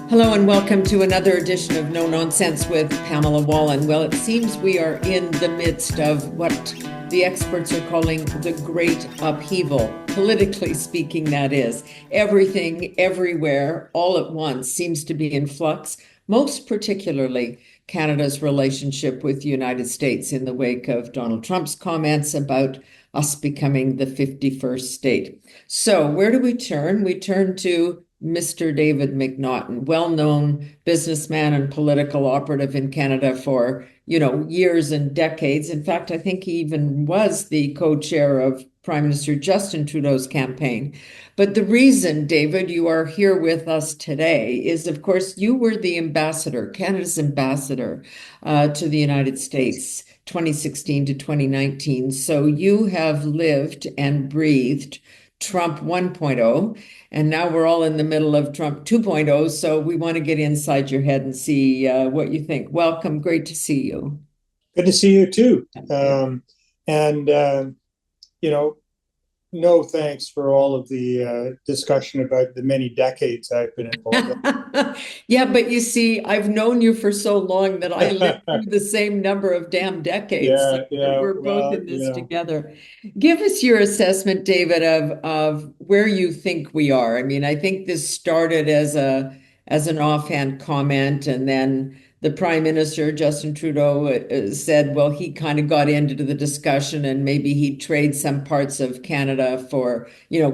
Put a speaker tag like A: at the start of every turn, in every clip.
A: Hello and welcome to another edition of No Nonsense with Pamela Wallen. Well, it seems we are in the midst of what the experts are calling the great upheaval, politically speaking, that is. Everything, everywhere, all at once seems to be in flux, most particularly Canada's relationship with the United States in the wake of Donald Trump's comments about us becoming the 51st state. So where do we turn? We turn to Mr. David MacNaughton, well-known businessman and political operative in Canada for, years and decades. In fact, I think he even was the co-chair of Prime Minister Justin Trudeau's campaign. But the reason, David, you are here with us today is, of course, you were the ambassador, Canada's ambassador to the United States, 2016 to 2019. So you have lived and breathed Trump 1.0, and now we're all in the middle of Trump 2.0. So we want to get inside your head and see what you think. Welcome. Great to see you.
B: Good to see you too. And no thanks for all of the discussion about the many decades I've been involved in.
A: Yeah, but you see, I've known you for so long that I lived through the same number of damn decades.
B: Yeah.
A: We're both in this together. Give us your assessment, David, of where you think we are. I mean, I think this started as an offhand comment, and then the Prime Minister, Justin Trudeau, said, well, he kind of got into the discussion and maybe he'd trade some parts of Canada for,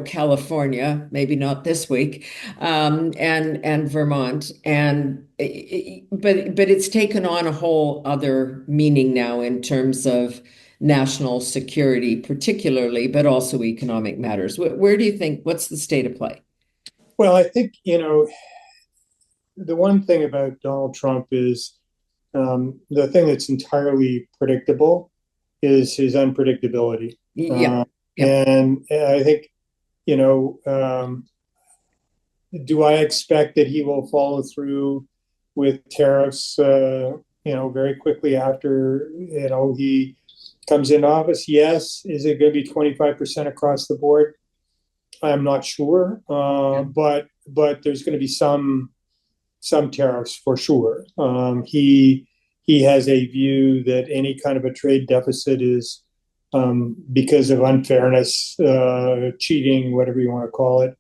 A: California, maybe not this week, and Vermont. But it's taken on a whole other meaning now in terms of national security, particularly, but also economic matters. Where do you think, what's the state of play?
B: Well, I think, the one thing about Donald Trump is the thing that's entirely predictable is his unpredictability.
A: Yeah.
B: And I think, do I expect that he will follow through with tariffs, very quickly after, he comes into office? Yes. Is it going to be 25% across the board? I'm not sure. But there's going to be some tariffs for sure. He has a view that any kind of a trade deficit is because of unfairness, cheating, whatever you want to call it,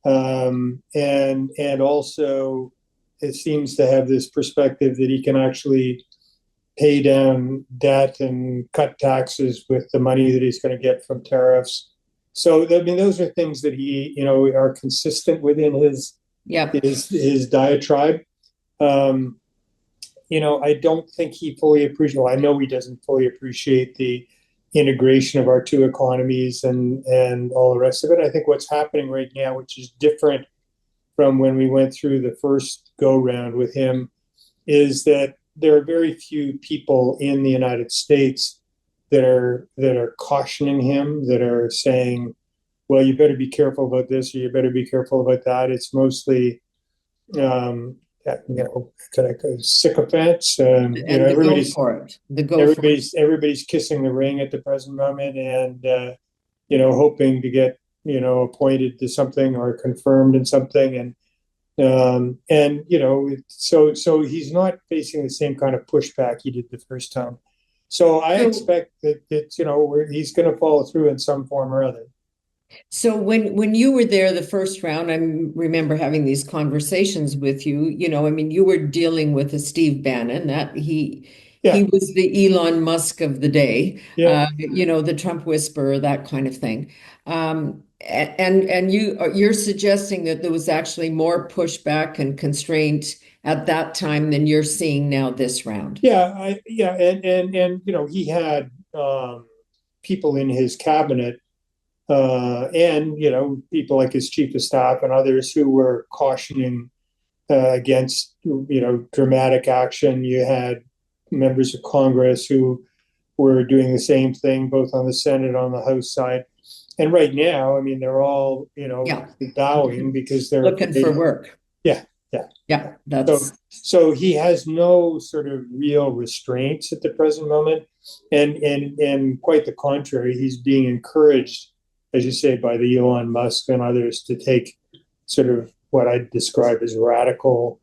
B: and also it seems to have this perspective that he can actually pay down debt and cut taxes with the money that he's going to get from tariffs. So I mean, those are things that he are consistent within his diatribe. I don't think he fully appreciates. Well, I know he doesn't fully appreciate the integration of our two economies and all the rest of it. I think what's happening right now, which is different from when we went through the first go round with him, is that there are very few people in the United States that are cautioning him, that are saying, well, you better be careful about this, or you better be careful about that. It's mostly, sycophants. Everybody's kissing the ring at the present moment, and hoping to get appointed to something or confirmed in something, so he's not facing the same kind of pushback he did the first time. So I expect that he's going to follow through in some form or other.
A: So when you were there the first round, I remember having these conversations with you. You were dealing with a Steve Bannon, that he was the Elon Musk of the day, the Trump whisperer, that kind of thing. And you're suggesting that there was actually more pushback and constraint at that time than you're seeing now this round.
B: And he had people in his cabinet, and people like his chief of staff and others who were cautioning against dramatic action. You had members of Congress who were doing the same thing, both on the Senate and on the House side. And right now, I mean, they're all bowing because they're
A: looking for work.
B: Yeah.
A: So
B: he has no sort of real restraints at the present moment, and quite the contrary, he's being encouraged, as you say, by the Elon Musk and others to take sort of what I'd describe as radical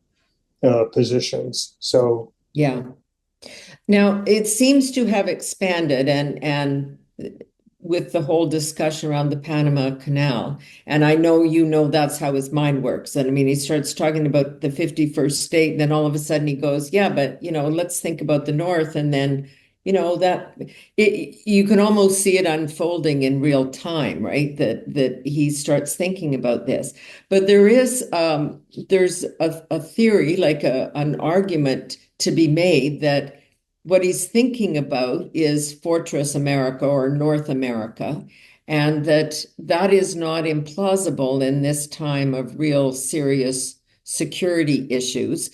B: positions. So
A: Yeah. Now, it seems to have expanded and with the whole discussion around the Panama Canal. And I know you know that's how his mind works. And I mean, he starts talking about the 51st state, and then all of a sudden he goes, yeah, but let's think about the North. And then, that you can almost see it unfolding in real time, right? That he starts thinking about this. But there's a theory, like an argument to be made that what he's thinking about is Fortress America or North America, and that is not implausible in this time of real serious security issues.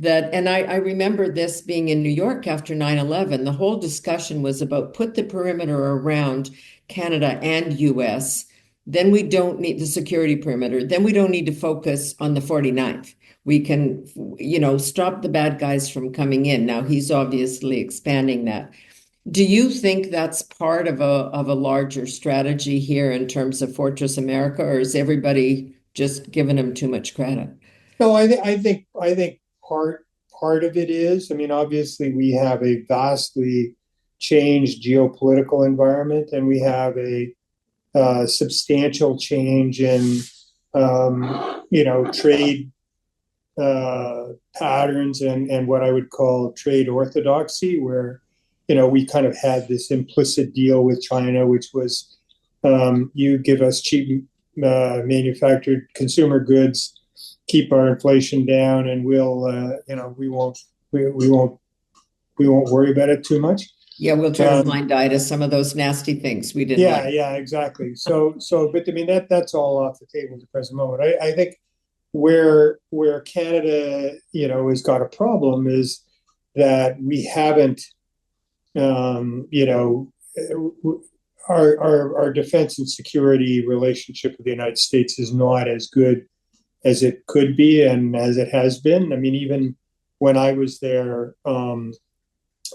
A: And I remember this being in New York after 9/11. The whole discussion was about put the perimeter around Canada and US. Then we don't need the security perimeter. Then we don't need to focus on the 49th. We can, stop the bad guys from coming in. Now he's obviously expanding that. Do you think that's part of a larger strategy here in terms of Fortress America, or is everybody just giving him too much credit?
B: no, I think part of it is. I mean, obviously, we have a vastly changed geopolitical environment, and we have a substantial change in trade patterns and what I would call trade orthodoxy, where we kind of had this implicit deal with China, which was you give us cheap manufactured consumer goods, keep our inflation down, and we won't worry about it too much.
A: Yeah, we'll turn a blind eye to some of those nasty things we didn't
B: Yeah,
A: like.
B: yeah, exactly. But I mean that's all off the table at the present moment. I think where Canada, has got a problem is that we haven't, our defense and security relationship with the United States is not as good as it could be and as it has been. I mean, even when I was there,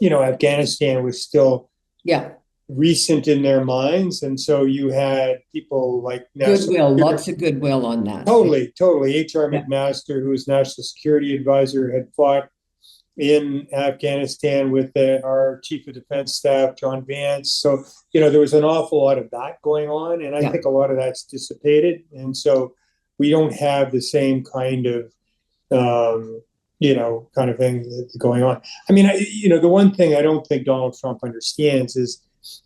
B: Afghanistan was still
A: Yeah,
B: recent in their minds, and so you had people like
A: goodwill, lots of goodwill on that.
B: totally. H.R.
A: Yeah.
B: McMaster, who was National Security Advisor, had fought in Afghanistan with our Chief of Defense Staff, John Vance. So, there was an awful lot of that going on, and I
A: Yeah.
B: think a lot of that's dissipated. And so we don't have the same kind of, kind of thing that's going on. I mean, the one thing I don't think Donald Trump understands is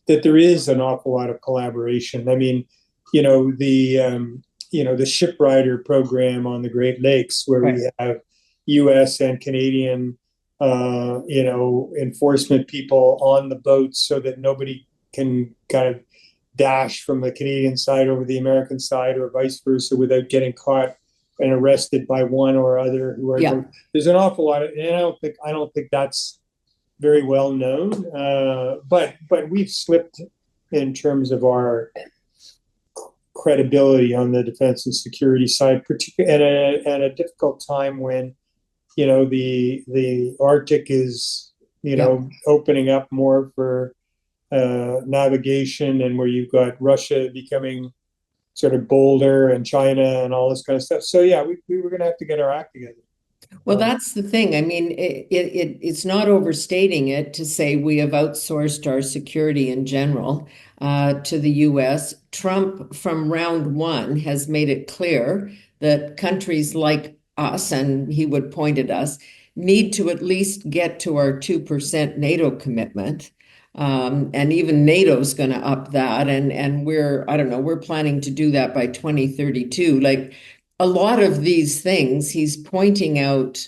B: that there is an awful lot of collaboration. I mean, the shipwriter program on the Great Lakes, where
A: Right.
B: we have U.S. and Canadian, enforcement people on the boats so that nobody can kind of dash from the Canadian side over the American side or vice versa without getting caught and arrested by one or other.
A: Yeah.
B: There's an awful lot of, and I don't think that's very well known. But we've slipped in terms of our credibility on the defense and security side, particularly at a difficult time when the Arctic is opening up more for navigation, and where you've got Russia becoming sort of bolder and China and all this kind of stuff. So yeah, we were going to have to get our act together.
A: Well, that's the thing. I mean, it's not overstating it to say we have outsourced our security in general to the US. Trump, from round one, has made it clear that countries like us, and he would point at us, need to at least get to our 2% NATO commitment. And even NATO's going to up that. And I don't know, we're planning to do that by 2032. Like, a lot of these things, he's pointing out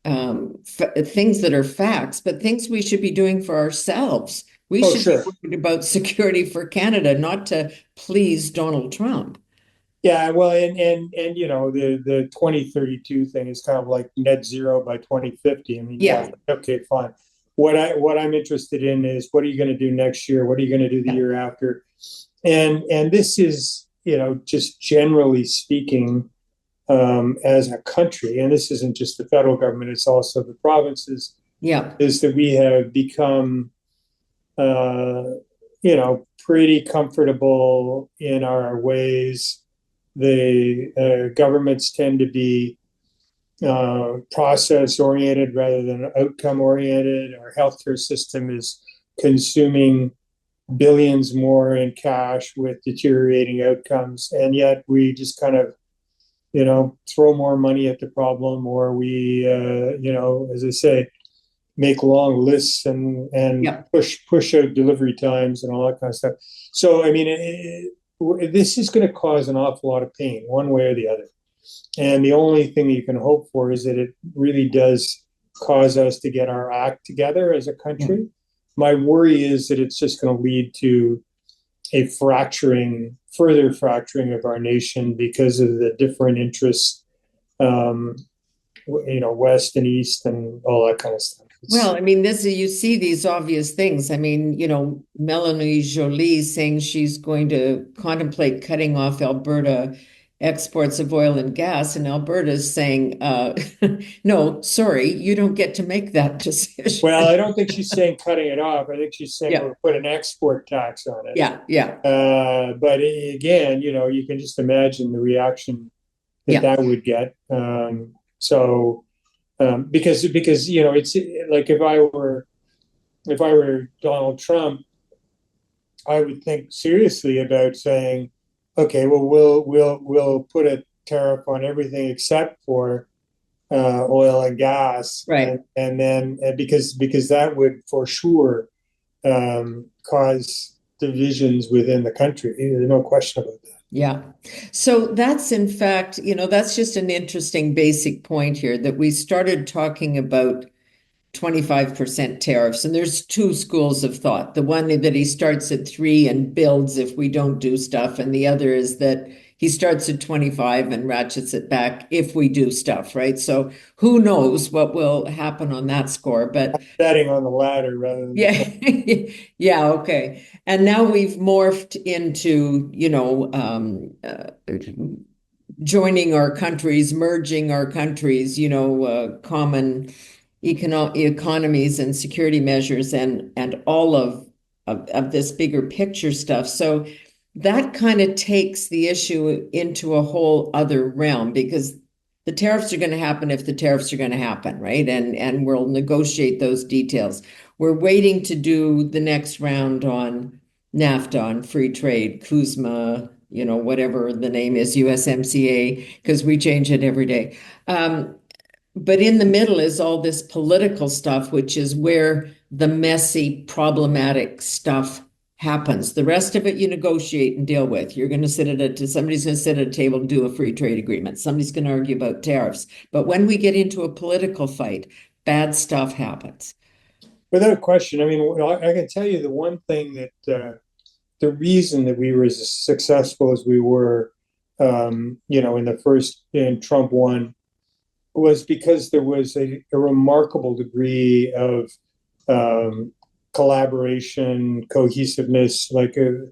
A: things that are facts, but things we should be doing for ourselves. We should be worried about security for Canada, not to please Donald Trump.
B: Yeah, well, and the 2032 thing is kind of like net zero by 2050. I mean, yeah, okay, fine. What I'm interested in is, what are you going to do next year? What are you going to do the year after? And this is, just generally speaking, as a country, and this isn't just the federal government, it's also the provinces, is that we have become, pretty comfortable in our ways. The governments tend to be process oriented rather than outcome oriented. Our healthcare system is consuming billions more in cash with deteriorating outcomes, and yet we just kind of throw more money at the problem, or we as I say, make long lists and
A: Yeah.
B: push out delivery times and all that kind of stuff. So I mean, this is going to cause an awful lot of pain one way or the other. And the only thing you can hope for is that it really does cause us to get our act together as a
A: Yeah.
B: country. My worry is that it's just going to lead to a further fracturing of our nation because of the different interests, west and east and all that kind of stuff.
A: Well, I mean, you see these obvious things. I mean, Melanie Joly saying she's going to contemplate cutting off Alberta exports of oil and gas, and Alberta's saying, no, sorry, you don't get to make that decision.
B: Well, I don't think she's saying cutting it off. I think she's saying
A: Yeah.
B: we'll put an export tax on it.
A: Yeah, yeah,
B: But again, you can just imagine the reaction
A: yeah.
B: that would get. Because it's like if I were Donald Trump, I would think seriously about saying, okay, well, we'll put a tariff on everything except for oil and gas,
A: Right.
B: and then because that would for sure cause divisions within the country. There's no question about that.
A: Yeah. So that's in fact, that's just an interesting basic point here that we started talking about 25% tariffs. And there's two schools of thought. The one that he starts at 3 and builds if we don't do stuff. And the other is that he starts at 25 and ratchets it back if we do stuff, right? So who knows what will happen on that score. But
B: Betting on the latter rather than
A: yeah, yeah, okay. And now we've morphed into, joining our countries, merging our countries, common economies and security measures and all of this bigger picture stuff. So that kind of takes the issue into a whole other realm because the tariffs are going to happen if the tariffs are going to happen, right? And we'll negotiate those details. We're waiting to do the next round on NAFTA, on free trade, CUSMA, whatever the name is, USMCA, because we change it every day. But in the middle is all this political stuff, which is where the messy, problematic stuff happens. The rest of it you negotiate and deal with. You're going to somebody's going to sit at a table and do a free trade agreement. Somebody's going to argue about tariffs. But when we get into a political fight, bad stuff happens.
B: Without question. I mean, I can tell you the one thing that the reason that we were as successful as we were, in Trump won, was because there was a remarkable degree of collaboration, cohesiveness, like a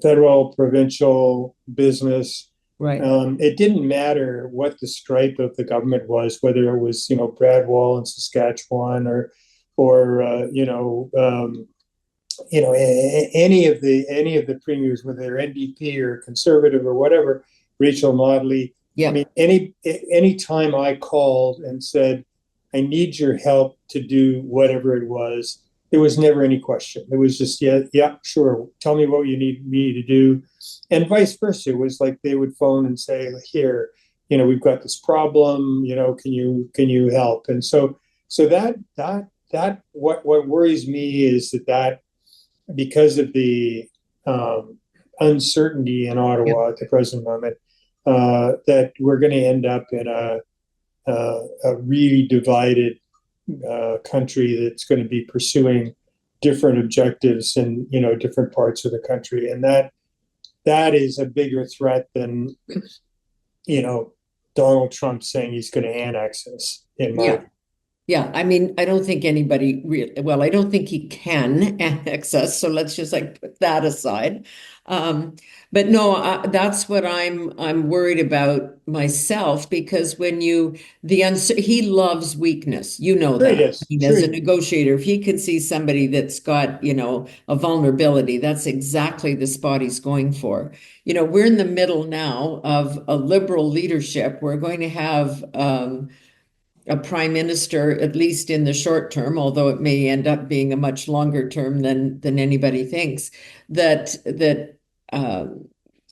B: federal, provincial, business.
A: Right.
B: It didn't matter what the stripe of the government was, whether it was Brad Wall in Saskatchewan or any of the premiers, whether they're NDP or conservative or whatever, Rachel Notley.
A: Yeah.
B: I mean, any time I called and said, I need your help to do whatever it was, there was never any question. It was just, yeah, sure. Tell me what you need me to do. And vice versa. It was like they would phone and say, here, we've got this problem, can you help? And so that what worries me is that because of the uncertainty in Ottawa at the present moment, that we're going to end up in a really divided country that's going to be pursuing different objectives in different parts of the country, and that is a bigger threat than Donald Trump saying he's going to annex us. In my view.
A: Yeah, I mean, I don't think anybody really, well, I don't think he can annex us, so let's just like put that aside. Um, but no, that's what I'm worried about myself because when you he loves weakness, you know
B: Sure he
A: that. I
B: does.
A: mean,
B: Sure
A: as
B: he
A: a
B: does.
A: negotiator, if he can see somebody that's got, a vulnerability, that's exactly the spot he's going for. We're in the middle now of a liberal leadership. We're going to have a prime minister, at least in the short term, although it may end up being a much longer term than anybody thinks, that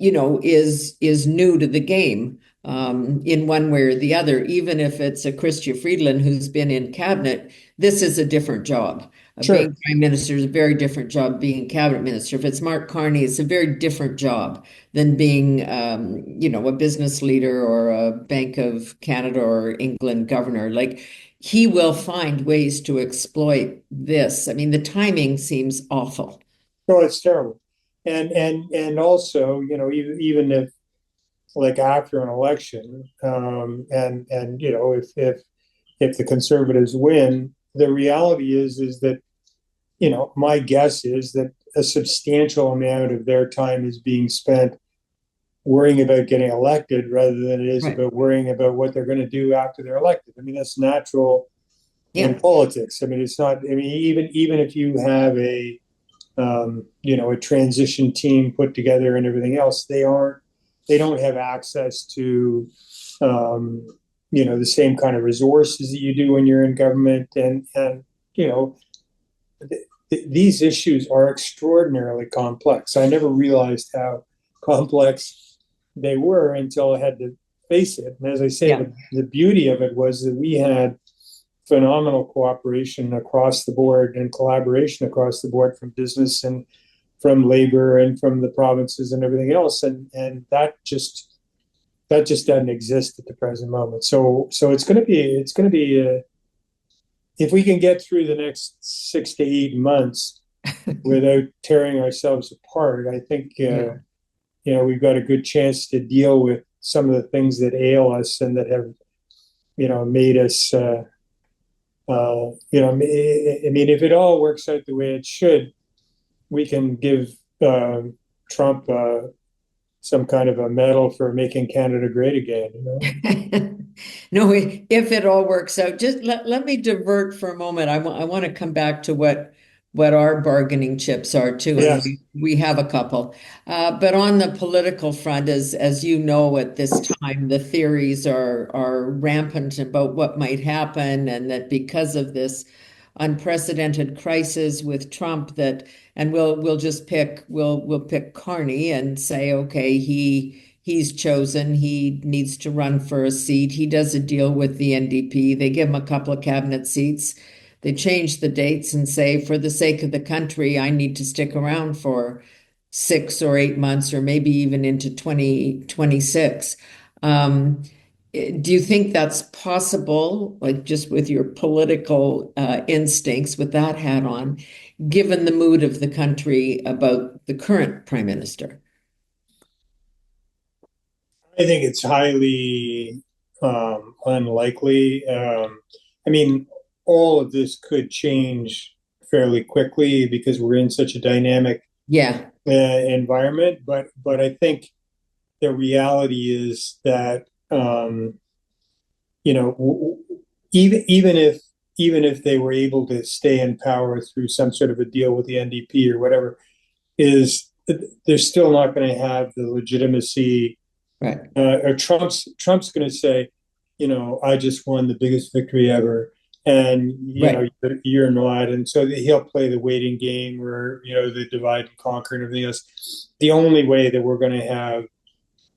A: is new to the game in one way or the other. Even if it's a Chrystia Freeland who's been in cabinet, this is a different job. Being
B: Sure.
A: prime minister is a very different job. Being cabinet minister, if it's Mark Carney, it's a very different job than being, a business leader or a Bank of Canada or England governor. Like he will find ways to exploit this. I mean, the timing seems awful.
B: No, it's terrible. And also, even if like after an election, and if the conservatives win, the reality is that, my guess is that a substantial amount of their time is being spent worrying about getting elected rather than it is
A: Right.
B: about worrying about what they're going to do after they're elected. I mean, that's natural in
A: Yeah.
B: politics. I mean, it's not. I mean, even if you have a transition team put together and everything else, they don't have access to the same kind of resources that you do when you're in government, and you know these issues are extraordinarily complex. I never realized how complex they were until I had to face it. And as I say,
A: Yeah.
B: the beauty of it was that we had phenomenal cooperation across the board and collaboration across the board from business and from labor and from the provinces and everything else. And that just doesn't exist at the present moment. So it's going to be if we can get through the next 6 to 8 months without tearing ourselves apart, I think
A: Yeah.
B: we've got a good chance to deal with some of the things that ail us and that have made us. I mean, if it all works out the way it should, we can give uh, Trump some kind of a medal for making Canada great again.
A: No, if it all works out, just let me divert for a moment. I want to come back to what our bargaining chips are too, and
B: Yes.
A: we have a couple. But on the political front, as you know, at this time, the theories are rampant about what might happen, and that because of this unprecedented crisis with Trump, and we'll pick Carney and say, okay, he's chosen. He needs to run for a seat. He does a deal with the NDP. They give him a couple of cabinet seats. They change the dates and say, for the sake of the country, I need to stick around for 6 or 8 months, or maybe even into 2026. Do you think that's possible, like just with your political instincts, with that hat on, given the mood of the country about the current prime minister?
B: I think it's highly unlikely. I mean, all of this could change fairly quickly because we're in such a dynamic
A: Yeah,
B: environment. But I think the reality is that even if they were able to stay in power through some sort of a deal with the NDP or whatever, is they're still not going to have the legitimacy.
A: right.
B: Or Trump's going to say, I just won the biggest victory ever, and
A: Right.
B: you're not, and so he'll play the waiting game or the divide and conquer and everything else. The only way that we're going to have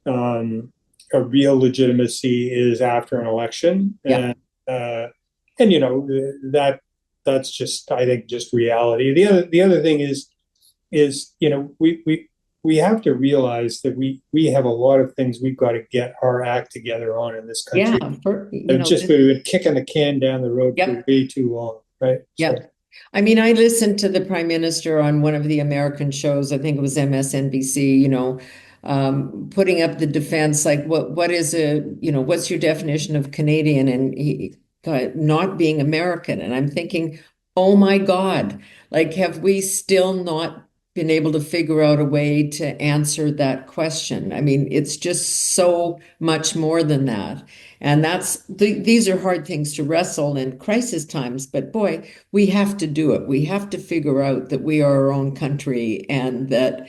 B: um, a real legitimacy is after an election,
A: Yeah.
B: uh, and that's just, I think, just reality. The other thing is we have to realize that we have a lot of things we've got to get our act together on in this country.
A: Yeah.
B: We've been kicking the can down the road for
A: Yep.
B: way too long, right? So
A: Yep. I mean, I listened to the prime minister on one of the American shows. I think it was MSNBC, putting up the defense, like what's your definition of Canadian? And not being American. And I'm thinking, oh my God, like, have we still not been able to figure out a way to answer that question? I mean, it's just so much more than that. And these are hard things to wrestle in crisis times, but boy, we have to do it. We have to figure out that we are our own country and that,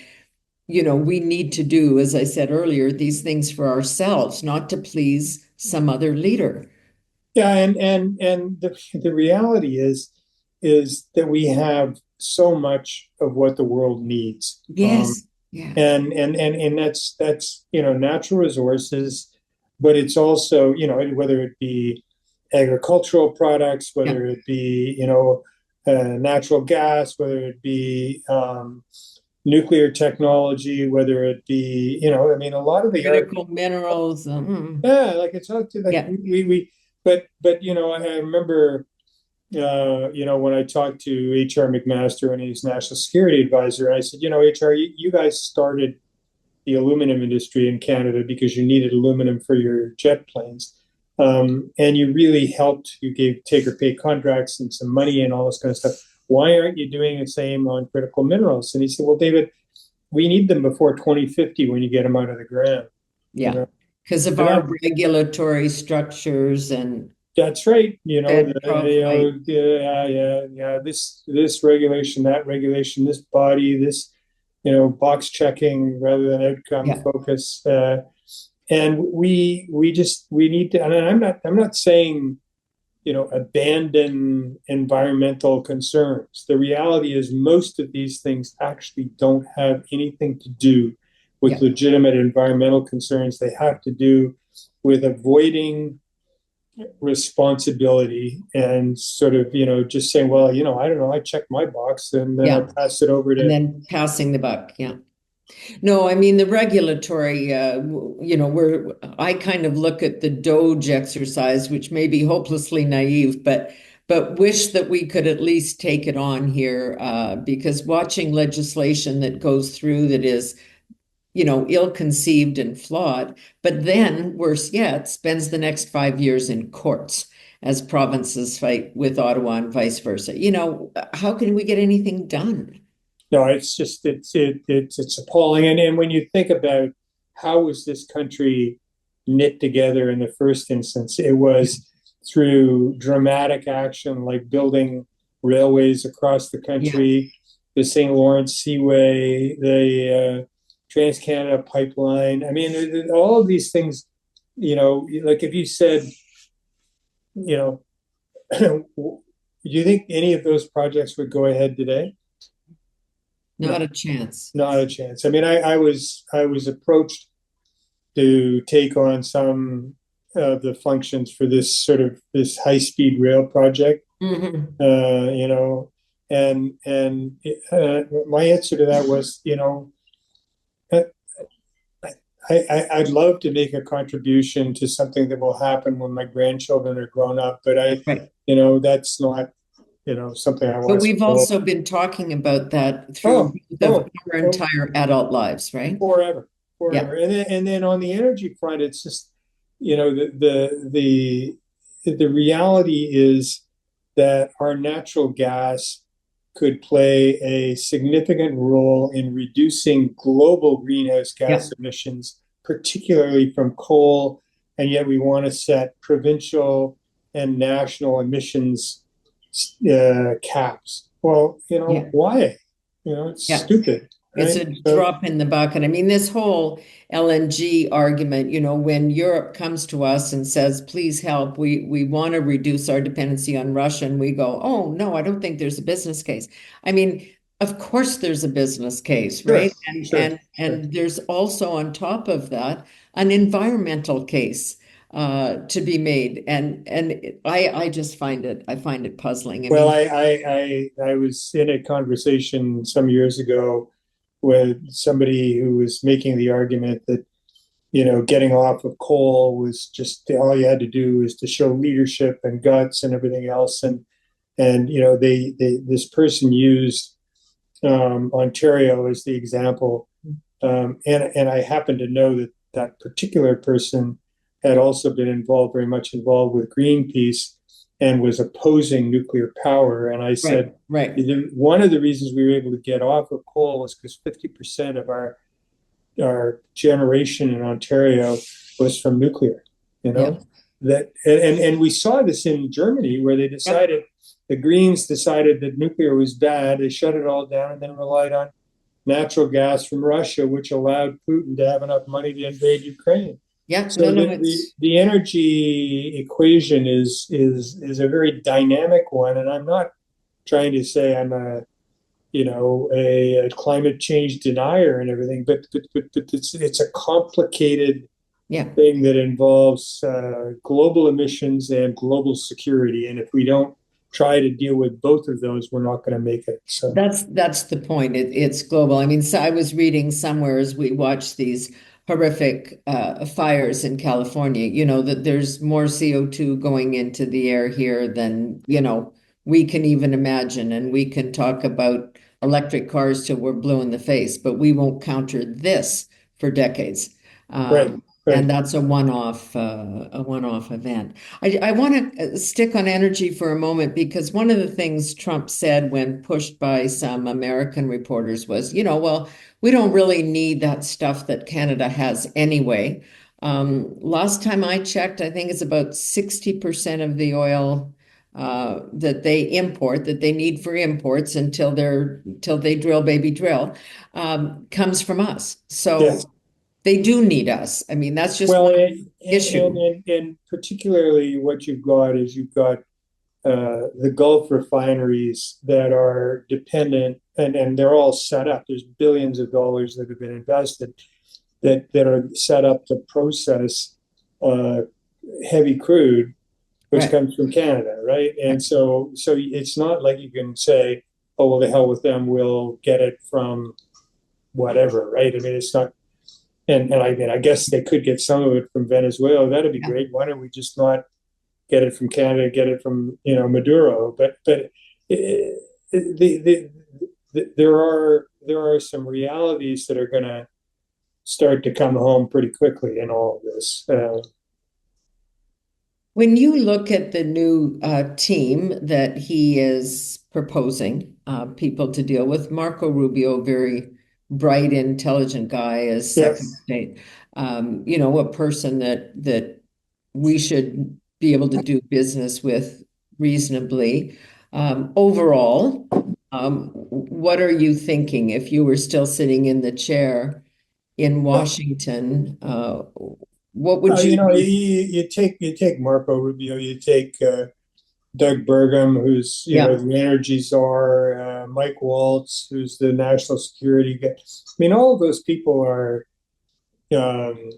A: we need to do, as I said earlier, these things for ourselves, not to please some other leader.
B: Yeah, and the reality is that we have so much of what the world needs.
A: Yes. Yeah.
B: And that's natural resources, but it's also whether it be agricultural products,
A: Yeah.
B: whether it be natural gas, whether it be nuclear technology, whether it be I mean a lot of the art.
A: Critical minerals.
B: Yeah, like it's not like
A: Yeah.
B: we but I remember when I talked to HR McMaster when he's national security advisor, I said, HR, you guys started the aluminum industry in Canada because you needed aluminum for your jet planes. And you really helped, you gave take or pay contracts and some money and all this kind of stuff. Why aren't you doing the same on critical minerals? And he said, well, David, we need them before 2050 when you get them out of the ground.
A: Yeah. Because of
B: And
A: our regulatory structures and
B: that's right.
A: right.
B: Yeah. This regulation, that regulation, this body, this, box checking rather than outcome
A: Yeah.
B: focus. And we need to. And I'm not saying, abandon environmental concerns. The reality is most of these things actually don't have anything to do with
A: Yeah.
B: legitimate environmental concerns. They have to do with avoiding responsibility and sort of just saying, well, I don't know, I checked my box and then I pass it over
A: And
B: to.
A: then passing the buck. Yeah. No, I mean the regulatory, I kind of look at the Doge exercise, which may be hopelessly naive, but wish that we could at least take it on here, because watching legislation that goes through that is, ill-conceived and flawed, but then worse yet, spends the next 5 years in courts as provinces fight with Ottawa and vice versa. How can we get anything done?
B: No, it's appalling. And when you think about how was this country knit together in the first instance, it was through dramatic action like building railways across the country, the St. Lawrence Seaway, the Trans-Canada Pipeline. I mean, all of these things, like if you said, do you think any of those projects would go ahead today?
A: Not a chance.
B: Not a chance. I mean, I was approached to take on some of the functions for this high-speed rail project.
A: Mm-hmm.
B: And my answer to that was, I'd love to make a contribution to something that will happen when my grandchildren are grown up, but
A: Right.
B: That's not something I want.
A: But we've also been talking about that through our entire adult lives, right?
B: Forever.
A: Yeah.
B: And then on the energy front, it's just the reality is that our natural gas could play a significant role in reducing global greenhouse gas emissions, particularly from coal, and yet we want to set provincial and national emissions caps. Well, why? It's stupid. Right?
A: It's a drop in the bucket. I mean, this whole LNG argument, when Europe comes to us and says, please help, we want to reduce our dependency on Russia, and we go, oh, no, I don't think there's a business case. I mean, of course there's a business case, right? And there's also on top of that an environmental case to be made, and I just find it puzzling.
B: I was in a conversation some years ago with somebody who was making the argument that getting off of coal was just all you had to do is to show leadership and guts and everything else, and this person used Ontario as the example, and I happen to know that particular person had also been very much involved with Greenpeace, and was opposing nuclear power. And I said,
A: right.
B: one of the reasons we were able to get off of coal was because 50% of our generation in Ontario was from nuclear, you know,
A: Yeah.
B: that, and we saw this in Germany where they decided, the Greens decided that nuclear was bad. They shut it all down and then relied on natural gas from Russia, which allowed Putin to have enough money to invade Ukraine.
A: Yeah.
B: So
A: No, no,
B: the energy equation is a very dynamic one, and I'm not trying to say I'm a climate change denier and everything, but it's a complicated
A: yeah.
B: thing that involves global emissions and global security, and if we don't try to deal with both of those, we're not going to make it. So
A: That's the point. It's global. I mean, so I was reading somewhere as we watch these horrific fires in California, that there's more CO2 going into the air here than, we can even imagine. And we can talk about electric cars till we're blue in the face, but we won't counter this for decades.
B: right,
A: And
B: right.
A: that's a one-off event. I want to stick on energy for a moment because one of the things Trump said when pushed by some American reporters was, well, we don't really need that stuff that Canada has anyway. Last time I checked, I think it's about 60% of the oil that they import, that they need for imports till they drill, baby drill, comes from us. So
B: Yes.
A: they do need us. I mean, that's just
B: Well,
A: one issue.
B: and particularly what you've got the Gulf refineries that are dependent, and they're all set up. There's billions of dollars that have been invested that are set up to process uh, heavy crude, which
A: Right.
B: comes from Canada, right?
A: Right.
B: And so it's not like you can say, oh, well, the hell with them, we'll get it from whatever, right? I mean, it's not. And I mean, I guess they could get some of it from Venezuela. That'd be
A: Yeah.
B: great. Why don't we just not get it from Canada, get it from Maduro? But there are some realities that are going to start to come home pretty quickly in all of this.
A: When you look at the new team that he is proposing people to deal with, Marco Rubio, very bright, intelligent guy as second
B: Yes.
A: state, a person that we should be able to do business with reasonably. Overall, what are you thinking if you were still sitting in the chair in Washington? What would
B: You
A: you
B: know,
A: be?
B: you take Marco Rubio, you take Doug Burgum, who's
A: Yeah,
B: the energy czar, Mike Waltz, who's the national security guy. I mean, all of those people are um,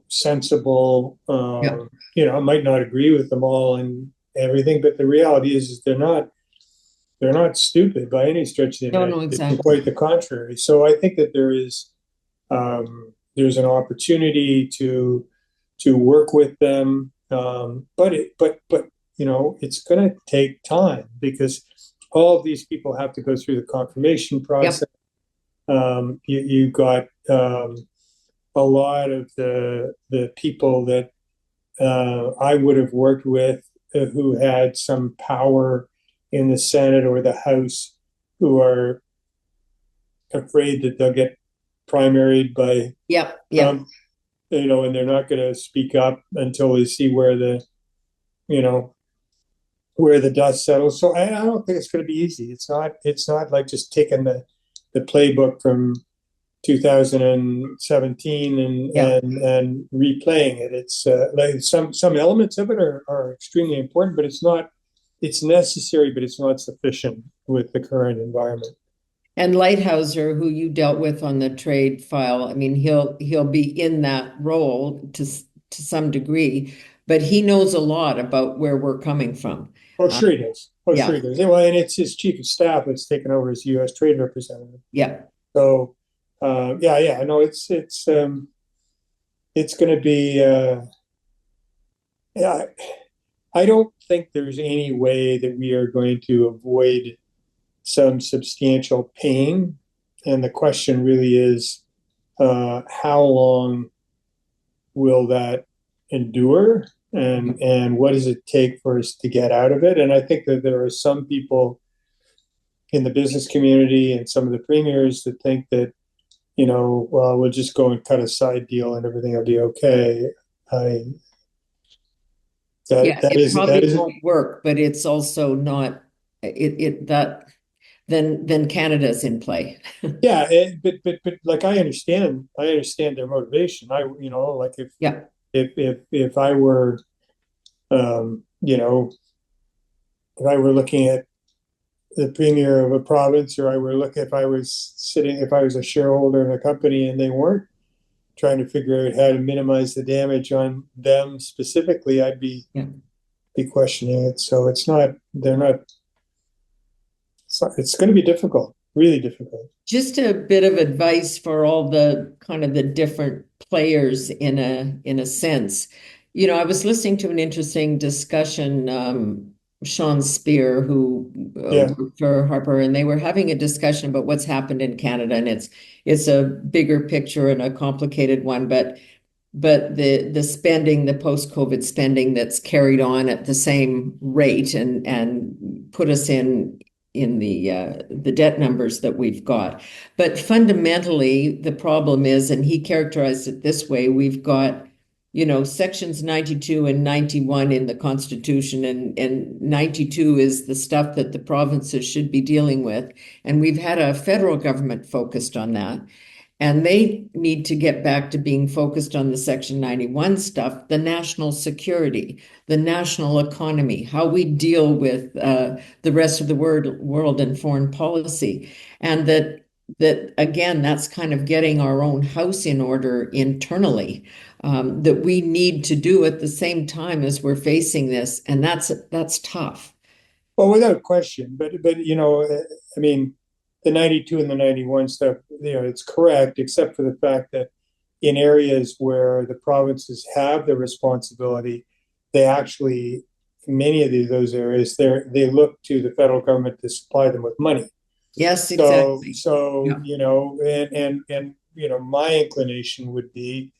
B: sensible.
A: yeah.
B: I might not agree with them all and everything, but the reality is they're not stupid by any stretch of the
A: No, no,
B: imagination.
A: exactly.
B: Quite the contrary. So I think that there's an opportunity to work with them, but it's going to take time because all of these people have to go through the confirmation
A: Yep.
B: process. You got a lot of the people that I would have worked with who had some power in the Senate or the House who are afraid that they'll get primaried by
A: Yep. Yep.
B: Trump, and they're not going to speak up until they see you know, where the dust settles. So I don't think it's going to be easy. It's not like just taking the playbook from 2017
A: Yep.
B: and replaying it. It's like some elements of it are extremely important, but it's necessary, but it's not sufficient with the current environment.
A: And Lighthouser, who you dealt with on the trade file, I mean, he'll be in that role to some degree, but he knows a lot about where we're coming from.
B: Oh,
A: Uh,
B: sure he does. Oh, sure
A: yeah.
B: he does. Yeah, well, and it's his chief of staff that's taken over as U.S. trade representative.
A: Yeah.
B: So, yeah. No, it's going to be. Yeah, I don't think there's any way that we are going to avoid some substantial pain, and the question really is, how long will that endure? and what does it take for us to get out of it? And I think that there are some people in the business community and some of the premiers that think that, well, we'll just go and cut a side deal and everything will be okay. I
A: Yeah,
B: that
A: it
B: is that
A: probably
B: is
A: won't work, but it's also not that then Canada's in play.
B: yeah. But like I understand their motivation. Like
A: Yeah,
B: if I were um, you know if I were looking at the premier of a province, or if I was a shareholder in a company and they weren't trying to figure out how to minimize the damage on them specifically, I'd be
A: yeah.
B: questioning it. So it's going to be difficult, really difficult.
A: Just a bit of advice for all the kind of the different players in a sense. I was listening to an interesting discussion. Sean Spear, who
B: Yeah.
A: worked for Harper, and they were having a discussion about what's happened in Canada, and it's a bigger picture and a complicated one, but the spending, the post-COVID spending that's carried on at the same rate and put us in the debt numbers that we've got. But fundamentally, the problem is, and he characterized it this way, we've got, sections 92 and 91 in the Constitution, and 92 is the stuff that the provinces should be dealing with. And we've had a federal government focused on that. And they need to get back to being focused on the Section 91 stuff, the national security, the national economy, how we deal with the rest of the world and foreign policy. And that again, that's kind of getting our own house in order internally, that we need to do at the same time as we're facing this. And that's tough.
B: Well, without question, but I mean, the 92 and the 91 stuff, it's correct, except for the fact that in areas where the provinces have the responsibility, they actually, many of those areas, they look to the federal government to supply them with money.
A: Yes, exactly.
B: So
A: Yeah.
B: and my inclination would be,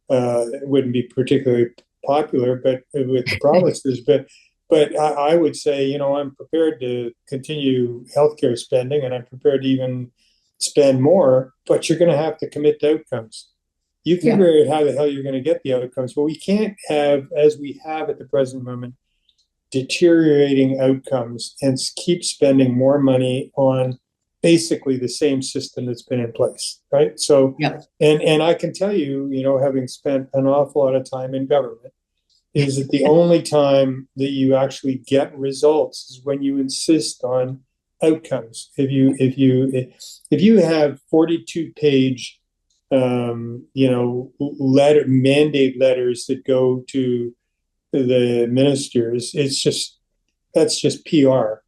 B: it wouldn't be particularly popular, but with the provinces, but I would say, I'm prepared to continue healthcare spending, and I'm prepared to even spend more, but you're going to have to commit to outcomes. You
A: Yeah.
B: figure out how the hell you're going to get the outcomes. But we can't have, as we have at the present moment, deteriorating outcomes and keep spending more money on basically the same system that's been in place, right? So,
A: Yeah.
B: and I can tell you, having spent an awful lot of time in government, is that the only time that you actually get results is when you insist on outcomes. If you have 42-page mandate letters that go to the ministers, that's just PR.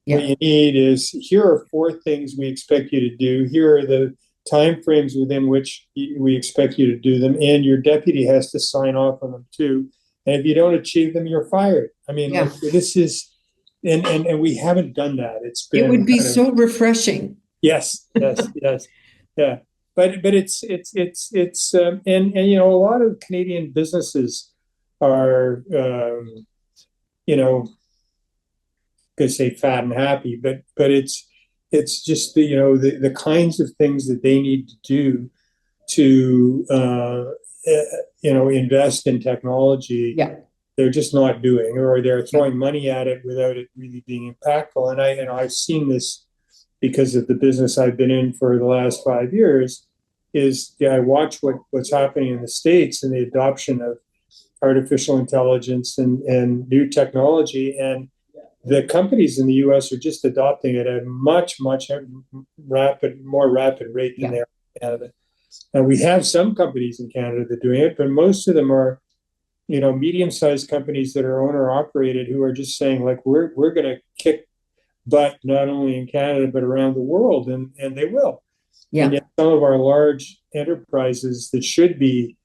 A: Yeah.
B: What you need is, here are 4 things we expect you to do. Here are the timeframes within which we expect you to do them, and your deputy has to sign off on them too. And if you don't achieve them, you're fired. I mean,
A: Yeah.
B: like, this is, and we haven't done that. It's been,
A: It would be so refreshing.
B: yes, yeah. But and a lot of Canadian businesses are, going to say fat and happy, but it's just the kinds of things that they need to do to invest in technology.
A: Yeah.
B: They're just not doing, or they're throwing money at it without it really being impactful. And I've seen this because of the business I've been in for the last 5 years. I watch what's happening in the States and the adoption of artificial intelligence and new technology, and the companies in the US are just adopting it at a much more rapid rate than they are in Canada. And we have some companies in Canada that are doing it, but most of them are, medium-sized companies that are owner operated, who are just saying, like, we're going to kick butt not only in Canada but around the world, and they will.
A: Yeah.
B: And yet some of our large enterprises that should be,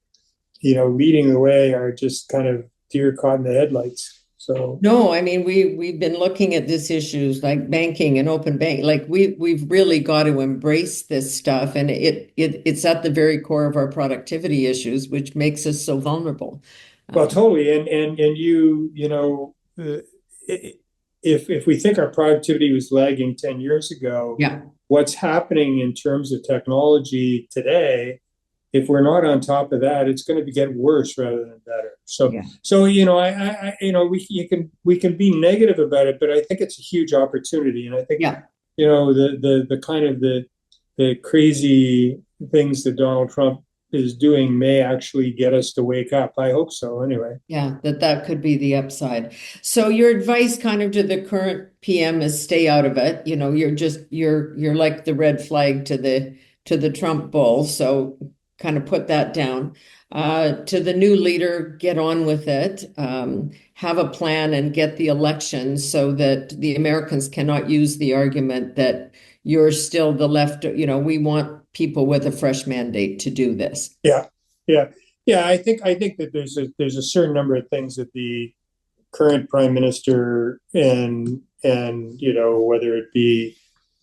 B: leading the way are just kind of deer caught in the headlights. So
A: No, I mean, we've been looking at these issues like banking and open bank. Like we've really got to embrace this stuff, and it's at the very core of our productivity issues, which makes us so vulnerable.
B: Well, totally. And you know, if we think our productivity was lagging 10 years ago,
A: Yeah,
B: what's happening in terms of technology today, if we're not on top of that, it's going to get worse rather than better. So,
A: yeah,
B: so you know, you know, we can be negative about it, but I think it's a huge opportunity, and I think
A: yeah.
B: you know the kind of the crazy things that Donald Trump is doing may actually get us to wake up. I hope so. Anyway.
A: Yeah, that could be the upside. So your advice kind of to the current PM is stay out of it. You know, you're like the red flag to the Trump bull. So kind of put that down. To the new leader, get on with it. Have a plan and get the election so that the Americans cannot use the argument that you're still the left. You know, we want people with a fresh mandate to do this.
B: Yeah, yeah, yeah. I think that there's a certain number of things that the current prime minister and you know whether it be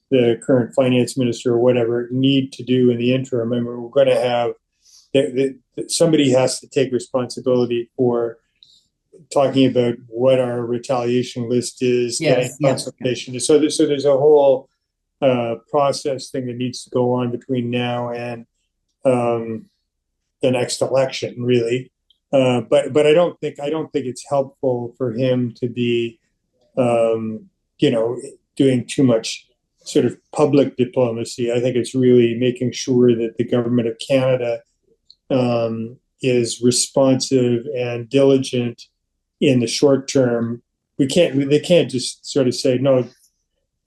B: the current finance minister or whatever need to do in the interim. I mean, we're going to have somebody has to take responsibility for talking about what our retaliation list is, getting
A: Yes, yeah,
B: consultation. So there's a whole process thing that needs to go on between now and um, the next election, really. But I don't think it's helpful for him to be, you know, doing too much sort of public diplomacy. I think it's really making sure that the government of Canada is responsive and diligent in the short term. They can't just sort of say no.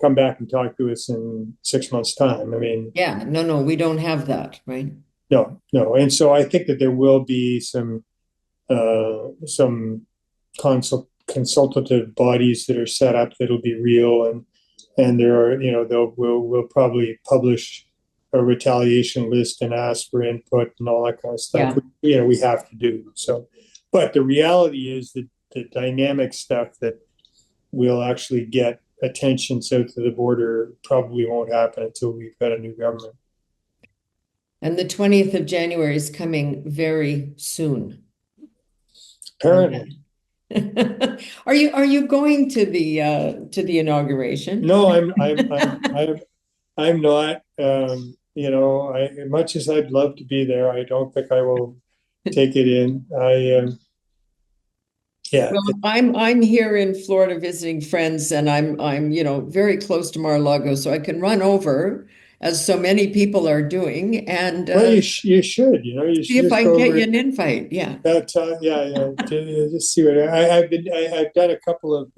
B: Come back and talk to us in 6 months' time. I mean,
A: yeah. No, we don't have that, right?
B: no. And so I think that there will be some consultative bodies that are set up that'll be real, and there are you know we'll probably publish a retaliation list and ask for input and all that kind of stuff.
A: Yeah.
B: You know we have to do so, but the reality is that the dynamic stuff that will actually get attention south of the border probably won't happen until we've got a new government.
A: And the 20th of January is coming very soon.
B: Apparently.
A: Are you going to the inauguration?
B: No, I'm not. You know, as much as I'd love to be there, I don't think I will take it in. Yeah.
A: Well, I'm here in Florida visiting friends, and I'm you know very close to Mar-a-Lago, so I can run over, as so many people are doing, and
B: Well, you should. You know, you
A: see
B: should
A: if
B: just
A: I
B: go
A: can get
B: over
A: you an invite. Yeah.
B: that. Yeah. Just see what I've done a couple of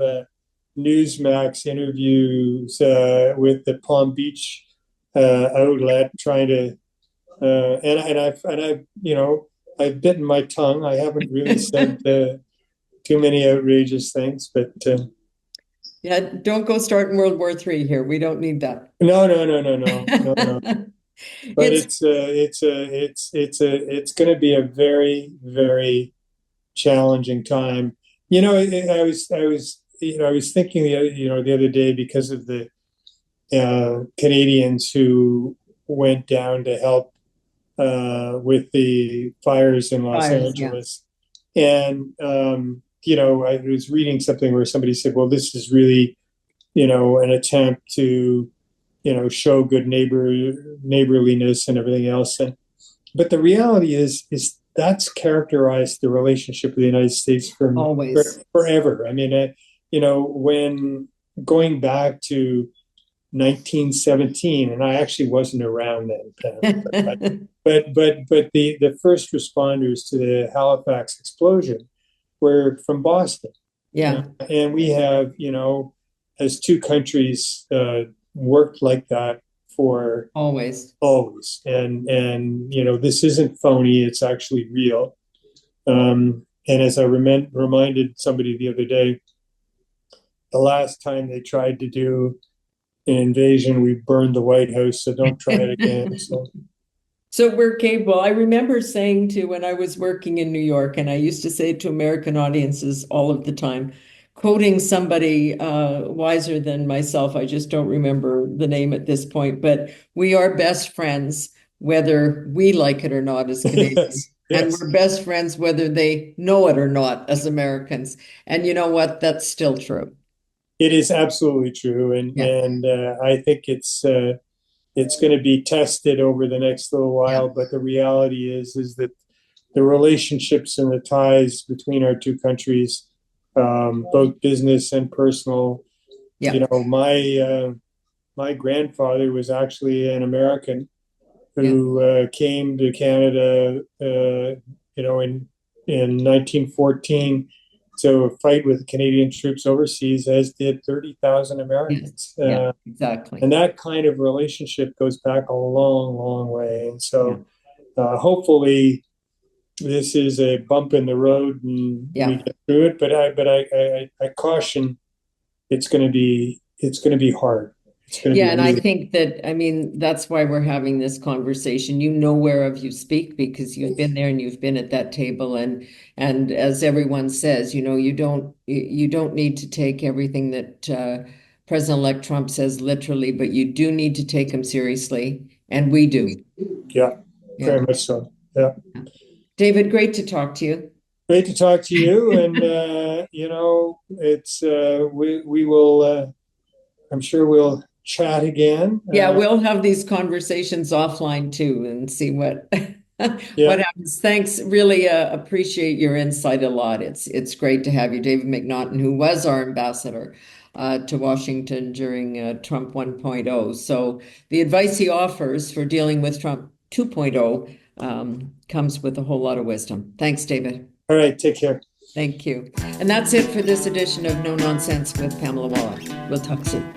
B: Newsmax interviews with the Palm Beach outlet, trying to and I've you know I've bitten my tongue. I haven't really said too many outrageous things, but
A: Yeah, don't go starting World War III here. We don't need that.
B: no. But
A: It's
B: it's going to be a very challenging time. You know, I was thinking the other day because of the Canadians who went down to help with the fires in Los
A: fires, yeah.
B: Angeles, and you know, I was reading something where somebody said, "Well, this is really, you know, an attempt to, you know, show good neighborliness and everything else." And but the reality is that's characterized the relationship with the United States forever. I mean, you know, when going back to 1917, and I actually wasn't around then, but the first responders to the Halifax explosion were from Boston.
A: Yeah.
B: And we have, you know, as two countries worked like that for
A: Always.
B: and you know, this isn't phony, it's actually real. And as I reminded somebody the other day, the last time they tried to do an invasion, we burned the White House, so don't try it again.
A: So we're capable. I remember saying to when I was working in New York, and I used to say to American audiences all of the time, quoting somebody wiser than myself. I just don't remember the name at this point, but we are best friends, whether we like it or not as Canadians. And
B: Yes.
A: we're best friends whether they know it or not as Americans. And you know what? That's still true.
B: It is absolutely true, and
A: Yeah.
B: I think it's going to be tested over the next little
A: Yeah.
B: while. But the reality is that the relationships and the ties between our two countries, both business and personal.
A: Yeah.
B: You know, my grandfather was actually an American
A: Yeah.
B: who came to Canada, in 1914 to fight with Canadian troops overseas, as did 30,000
A: Yes.
B: Americans.
A: Yeah. Exactly.
B: And that kind of relationship goes back a long, long way. And
A: Yeah.
B: so hopefully this is a bump in the road and we
A: Yeah.
B: get through it. But I caution it's going to be hard. It's going to be
A: Yeah, and I
B: really.
A: think that, I mean, that's why we're having this conversation. You know whereof you speak because you've been there and you've been at that table. And as everyone says, you don't need to take everything that President-elect Trump says literally, but you do need to take him seriously, and we do.
B: Yeah,
A: Yeah.
B: very much so. Yeah.
A: David, great to talk to you.
B: Great to talk to you. And, it's, we will, I'm sure we'll chat again.
A: Yeah, we'll have these conversations offline too and see what
B: Yeah.
A: what happens. Thanks. Really appreciate your insight a lot. It's great to have you, David MacNaughton, who was our ambassador to Washington during Trump 1.0. So the advice he offers for dealing with Trump 2.0 comes with a whole lot of wisdom. Thanks, David.
B: All right. Take care.
A: Thank you. And that's it for this edition of No Nonsense with Pamela Wallach. We'll talk soon.